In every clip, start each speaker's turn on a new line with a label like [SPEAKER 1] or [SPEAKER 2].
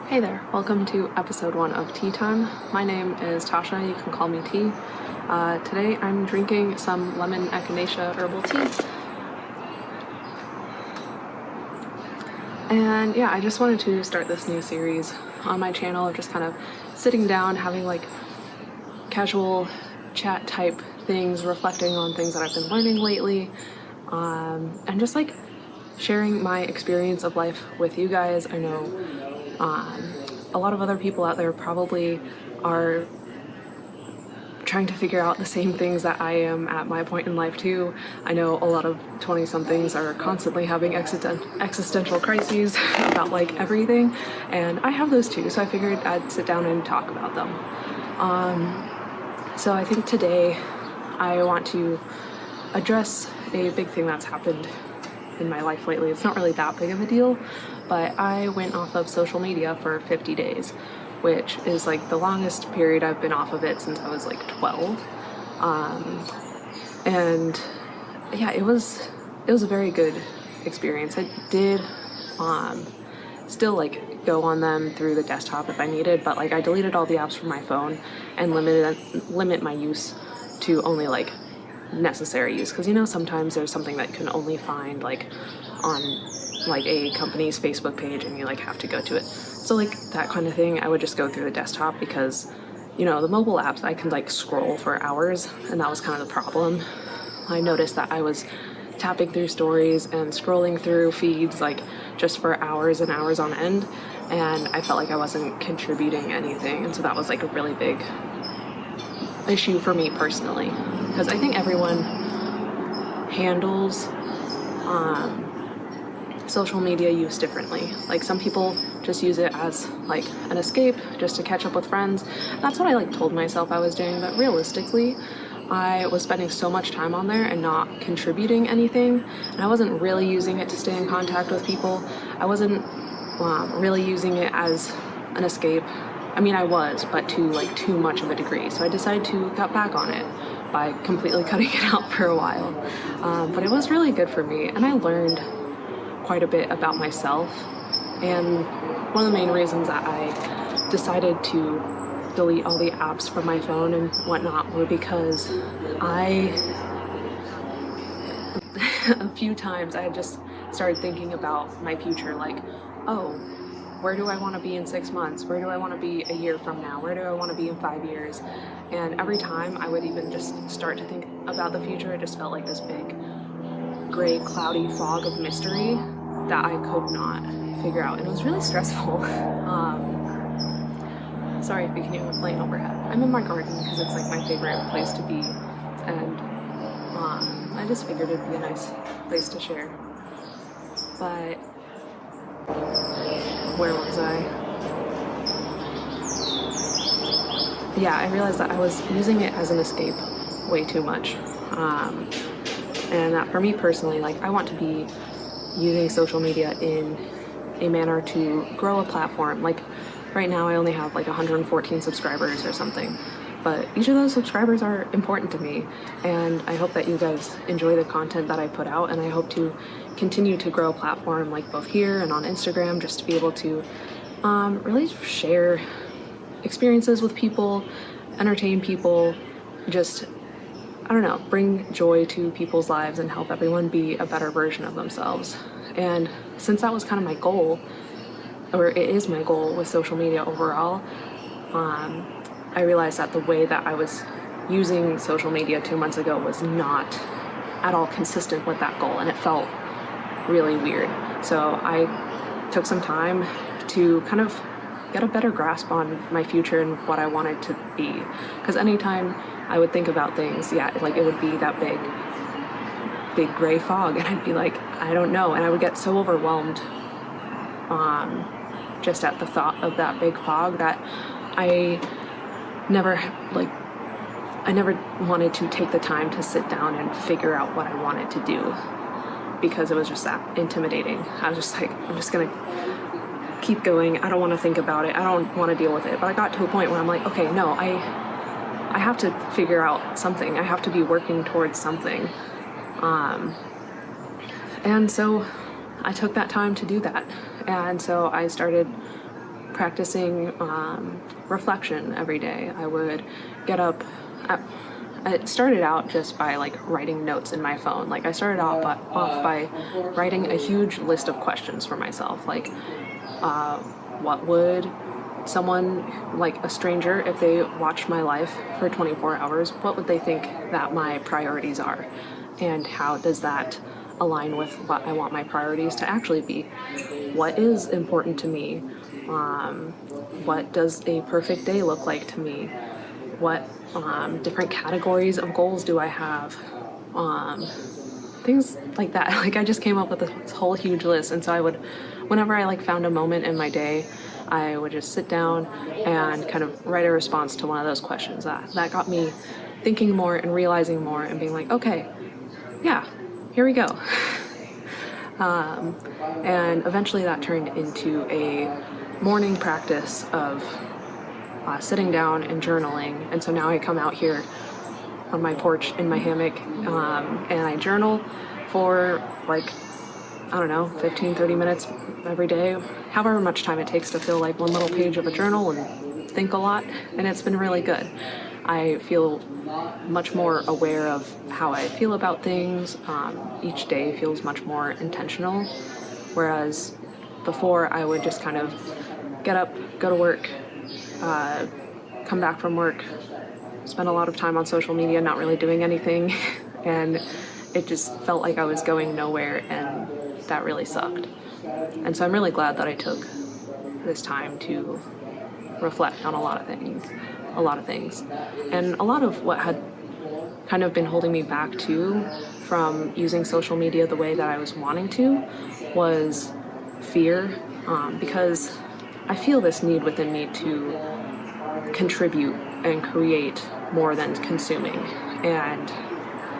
[SPEAKER 1] Hey there, welcome to episode 1 of Tea Time. My name is Tasha, you can call me Tea. Today I'm drinking some Lemon Echinacea herbal tea. And yeah, I just wanted to start this new series on my channel of just kind of sitting down, having like casual chat type things, reflecting on things that I've been learning lately, and just like sharing my experience of life with you guys. I know a lot of other people out there probably are trying to figure out the same things that I am at my point in life too. I know a lot of 20-somethings are constantly having existential crises about like everything, and I have those too, so I figured I'd sit down and talk about them. So I think today I want to address a big thing that's happened in my life lately. It's not really that big of a deal, but I went off of social media for 50 days, which is like the longest period I've been off of it since I was like 12. And yeah, it was a very good experience. I did still like go on them through the desktop if I needed, but like I deleted all the apps from my phone and limit my use to only like necessary use, because you know sometimes there's something that you can only find like on like a company's Facebook page and you like have to go to it. So like that kind of thing, I would just go through the desktop, because you know the mobile apps I can like scroll for hours, and that was kind of the problem. I noticed that I was tapping through stories and scrolling through feeds like just for hours and hours on end, and I felt like I wasn't contributing anything, and so that was like a really big issue for me personally, because I think everyone handles social media use differently. Like some people just use it as like an escape, just to catch up with friends. That's what I like told myself I was doing, but realistically I was spending so much time on there and not contributing anything, and I wasn't really using it to stay in contact with people. I wasn't really using it as an escape. I mean, I was, but to like too much of a degree. So I decided to cut back on it by completely cutting it out for a while. But it was really good for me, and I learned quite a bit about myself. And one of the main reasons that I decided to delete all the apps from my phone and whatnot were because a few times I had just started thinking about my future, like, oh, where do I want to be in 6 months? Where do I want to be a year from now? Where do I want to be in 5 years? And every time I would even just start to think about the future, it just felt like this big gray, cloudy fog of mystery that I could not figure out. And it was really stressful. Sorry if you can hear a plane overhead. I'm in my garden because it's like my favorite place to be. And I just figured it'd be a nice place to share. But where was I? Yeah, I realized that I was using it as an escape way too much. And that for me personally, like I want to be using social media in a manner to grow a platform. Like right now I only have like 114 subscribers or something, but each of those subscribers are important to me, and I hope that you guys enjoy the content that I put out, and I hope to continue to grow a platform like both here and on Instagram, just to be able to really share experiences with people, entertain people, just, I don't know, bring joy to people's lives and help everyone be a better version of themselves. And since that was kind of my goal, or it is my goal with social media overall, I realized that the way that I was using social media 2 months ago was not at all consistent with that goal, and it felt really weird. So I took some time to kind of get a better grasp on my future and what I wanted to be, because anytime I would think about things, yeah, like it would be that big gray fog, and I'd be like, I don't know, and I would get so overwhelmed just at the thought of that big fog that I never wanted to take the time to sit down and figure out what I wanted to do, because it was just that intimidating. I was just like, I'm just gonna keep going. I don't want to think about it. I don't want to deal with it. But I got to a point where I'm like, okay, no, I have to figure out something. I have to be working towards something. And so I took that time to do that. And so I started practicing reflection every day. I would get up. It started out just by like writing notes in my phone. Like I started off by writing a huge list of questions for myself. Like, what would someone, like a stranger, if they watched my life for 24 hours, what would they think that my priorities are? And how does that align with what I want my priorities to actually be? What is important to me? What does a perfect day look like to me? What different categories of goals do I have? Things like that. Like I just came up with this whole huge list, and so I would, whenever I like found a moment in my day, I would just sit down and kind of write a response to one of those questions. That got me thinking more and realizing more and being like, okay, yeah, here we go. And eventually that turned into a morning practice of sitting down and journaling. And so now I come out here on my porch in my hammock and I journal for like, I don't know, 15, 30 minutes every day, however much time it takes to fill like one little page of a journal and think a lot. And it's been really good. I feel much more aware of how I feel about things. Each day feels much more intentional. Whereas before I would just kind of get up, go to work, come back from work, spend a lot of time on social media, not really doing anything. And it just felt like I was going nowhere, and that really sucked. And so I'm really glad that I took this time to reflect on a lot of things. And a lot of what had kind of been holding me back too from using social media the way that I was wanting to was fear, because I feel this need within me to contribute and create more than consuming. And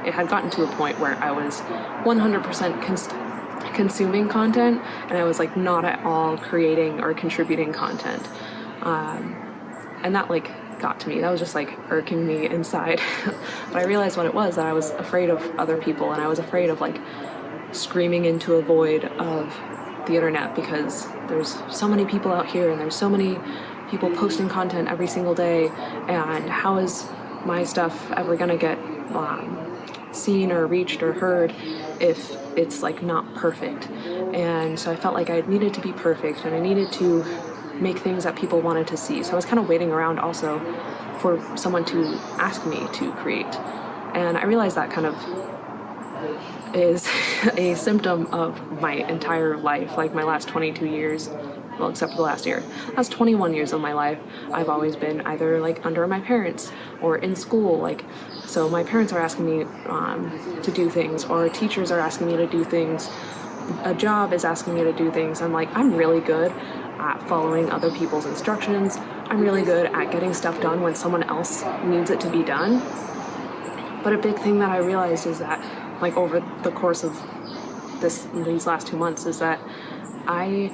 [SPEAKER 1] it had gotten to a point where I was 100% consuming content, and I was like not at all creating or contributing content. And that like got to me. That was just like irking me inside. But I realized what it was, that I was afraid of other people, and I was afraid of like screaming into a void of the internet, because there's so many people out here and there's so many people posting content every single day, and how is my stuff ever gonna get seen or reached or heard if it's like not perfect? And so I felt like I needed to be perfect, and I needed to make things that people wanted to see. So I was kind of waiting around also for someone to ask me to create. And I realized that kind of is a symptom of my entire life, like my last 22 years, well, except for the last year. Last 21 years of my life, I've always been either like under my parents or in school. Like, so my parents are asking me to do things, or teachers are asking me to do things. A job is asking me to do things. I'm like, I'm really good at following other people's instructions. I'm really good at getting stuff done when someone else needs it to be done. But a big thing that I realized is that, like over the course of these last 2 months, is that I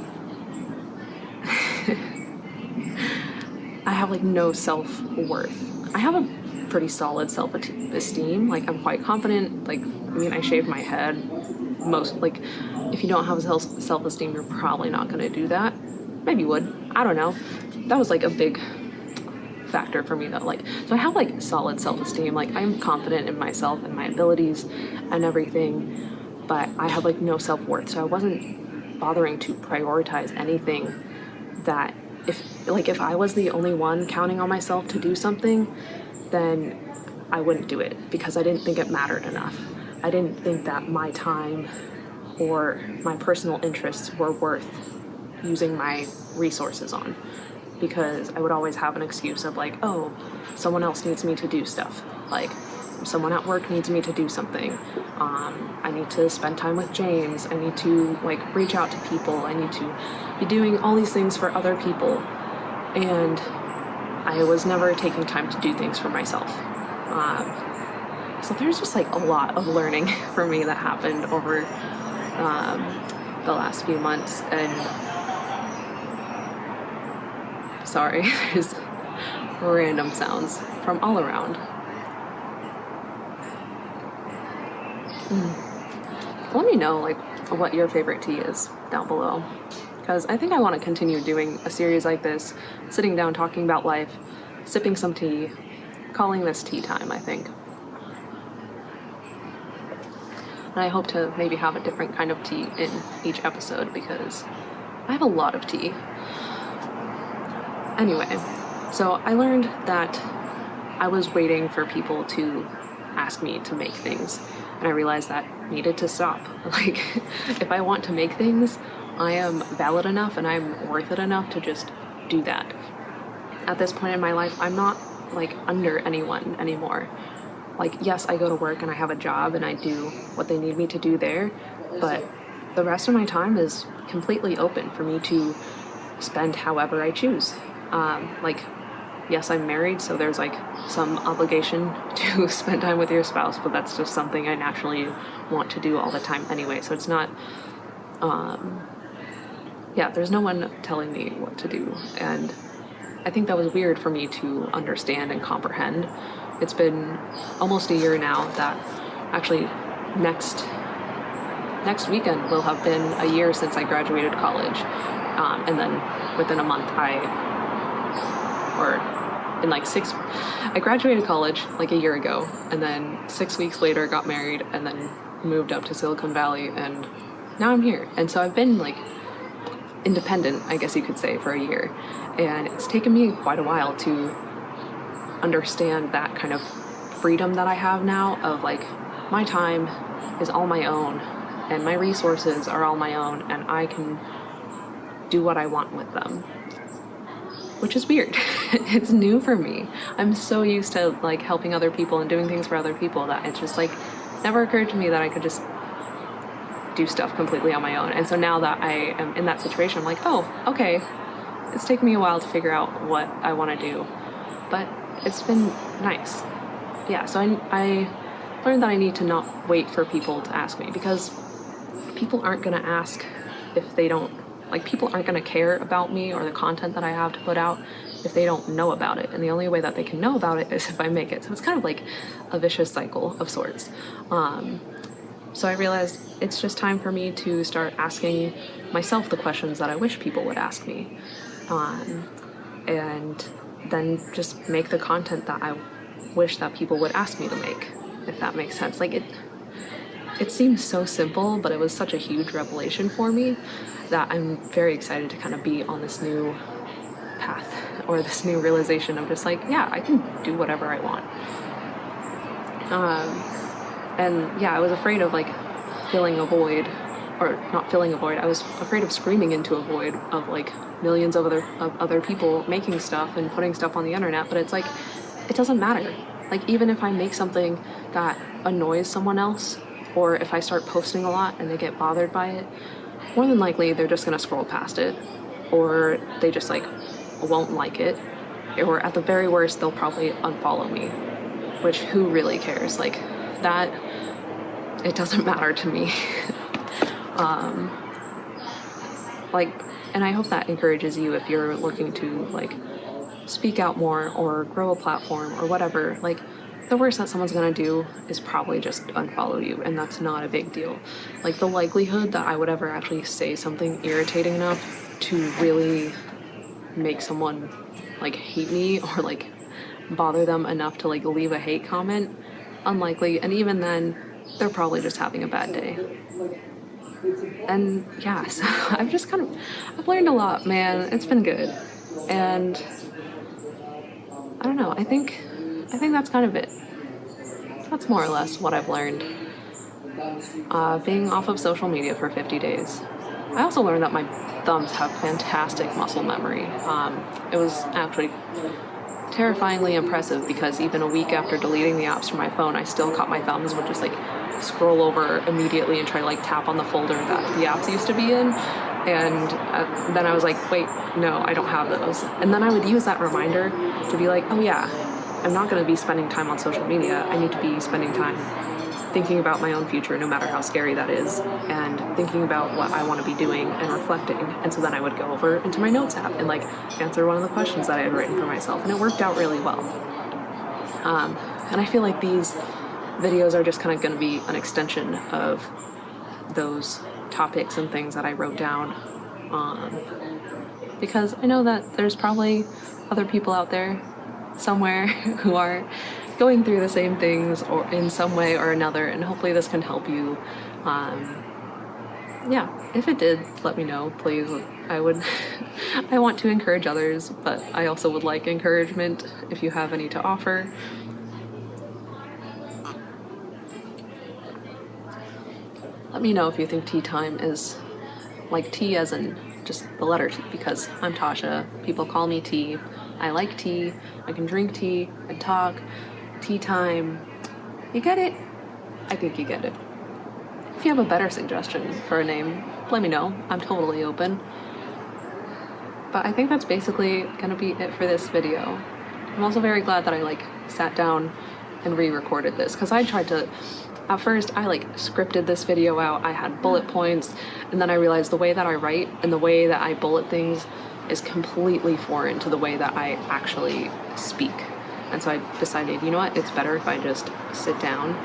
[SPEAKER 1] have like no self-worth. I have a pretty solid self-esteem. Like I'm quite confident. Like, I mean, I shave my head. Most, like, if you don't have self-esteem, you're probably not going to do that. Maybe you would. I don't know. That was like a big factor for me though. Like, so I have like solid self-esteem. Like I'm confident in myself and my abilities and everything, but I have like no self-worth. So I wasn't bothering to prioritize anything that if I was the only one counting on myself to do something, then I wouldn't do it, because I didn't think it mattered enough. I didn't think that my time or my personal interests were worth using my resources on, because I would always have an excuse of like, oh, someone else needs me to do stuff. Like someone at work needs me to do something. I need to spend time with James. I need to like reach out to people. I need to be doing all these things for other people. And I was never taking time to do things for myself. So there's just like a lot of learning for me that happened over the last few months. And sorry, there's random sounds from all around. Let me know like what your favorite tea is down below. because I think I want to continue doing a series like this, sitting down, talking about life, sipping some tea, calling this tea time, I think. And I hope to maybe have a different kind of tea in each episode because I have a lot of tea. Anyway, so I learned that I was waiting for people to ask me to make things, and I realized that needed to stop. Like, if I want to make things, I am valid enough and I'm worth it enough to just do that. At this point in my life, I'm not like under anyone anymore. Like, yes, I go to work and I have a job and I do what they need me to do there, but the rest of my time is completely open for me to spend however I choose. Like, yes, I'm married, so there's like some obligation to spend time with your spouse, but that's just something I naturally want to do all the time anyway. So it's not, there's no one telling me what to do. And I think that was weird for me to understand and comprehend. It's been almost a year now that actually next weekend will have been a year since I graduated college. And then within a month I graduated college like a year ago, and then 6 weeks later got married and then moved up to Silicon Valley, and now I'm here. And so I've been like independent, I guess you could say, for a year. And it's taken me quite a while to understand that kind of freedom that I have now of like, my time is all my own and my resources are all my own and I can do what I want with them. Which is weird. It's new for me. I'm so used to like helping other people and doing things for other people that it's just like never occurred to me that I could just do stuff completely on my own. And so now that I am in that situation, I'm like, oh, okay, it's taken me a while to figure out what I want to do, but it's been nice. Yeah, so I learned that I need to not wait for people to ask me, because people aren't going to ask if they don't, like, people aren't going to care about me or the content that I have to put out if they don't know about it. And the only way that they can know about it is if I make it. So it's kind of like a vicious cycle of sorts. So I realized it's just time for me to start asking myself the questions that I wish people would ask me. And then just make the content that I wish that people would ask me to make, if that makes sense. Like, it seems so simple, but it was such a huge revelation for me that I'm very excited to kind of be on this new path, or this new realization of just like, yeah, I can do whatever I want. And yeah, I was afraid of like filling a void, or not filling a void. I was afraid of screaming into a void of like millions of other people making stuff and putting stuff on the internet. But it's like, it doesn't matter. Like, even if I make something that annoys someone else, or if I start posting a lot and they get bothered by it, more than likely they're just gonna scroll past it, or they just like won't like it, or at the very worst they'll probably unfollow me, which who really cares? Like, that, it doesn't matter to me. And I hope that encourages you if you're looking to like speak out more or grow a platform or whatever. Like, the worst that someone's gonna do is probably just unfollow you, and that's not a big deal. Like, the likelihood that I would ever actually say something irritating enough to really make someone like hate me or like bother them enough to like leave a hate comment, unlikely. And even then, they're probably just having a bad day. And yeah, so I've learned a lot, man. It's been good. And I don't know, I think that's kind of it. That's more or less what I've learned. Being off of social media for 50 days. I also learned that my thumbs have fantastic muscle memory. It was actually terrifyingly impressive, because even a week after deleting the apps from my phone, I still caught my thumbs would just like scroll over immediately and try to like tap on the folder that the apps used to be in. And then I was like, wait, no, I don't have those. And then I would use that reminder to be like, oh yeah, I'm not going to be spending time on social media. I need to be spending time thinking about my own future, no matter how scary that is, and thinking about what I want to be doing and reflecting. And so then I would go over into my notes app and like answer one of the questions that I had written for myself, and it worked out really well. And I feel like these videos are just kind of going to be an extension of those topics and things that I wrote down because I know that there's probably other people out there somewhere who are going through the same things or in some way or another, and hopefully this can help you. Yeah, if it did, let me know, please. I want to encourage others, but I also would like encouragement if you have any to offer. Let me know if you think tea time is like tea as in just the letter T, because I'm Tasha. People call me Tea. I like tea. I can drink tea and talk. Tea time. You get it? I think you get it. If you have a better suggestion for a name, let me know. I'm totally open. But I think that's basically gonna be it for this video. I'm also very glad that I sat down and re-recorded this, because I tried to, at first I scripted this video out. I had bullet points, and then I realized the way that I write and the way that I bullet things is completely foreign to the way that I actually speak. And so I decided, you know what, it's better if I just sit down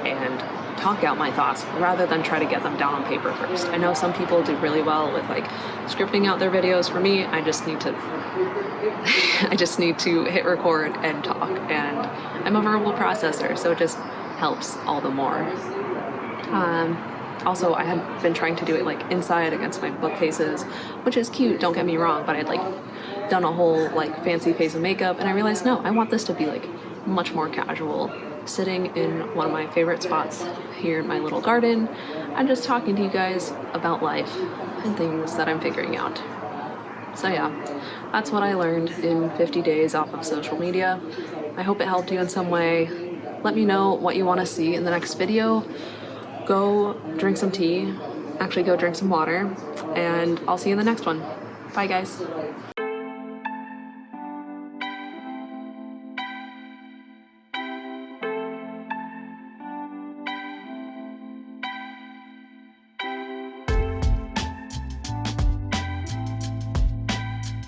[SPEAKER 1] and talk out my thoughts rather than try to get them down on paper first. I know some people do really well with scripting out their videos. For me, I just need to hit record and talk, and I'm a verbal processor, so it just helps all the more. Also, I had been trying to do it inside against my bookcases, which is cute, don't get me wrong, but I'd done a whole fancy face of makeup, and I realized, no, I want this to be much more casual, sitting in one of my favorite spots here in my little garden and just talking to you guys about life and things that I'm figuring out. So yeah, that's what I learned in 50 days off of social media. I hope it helped you in some way. Let me know what you want to see in the next video. Go drink some tea, actually go drink some water, and I'll see you in the next one. Bye guys.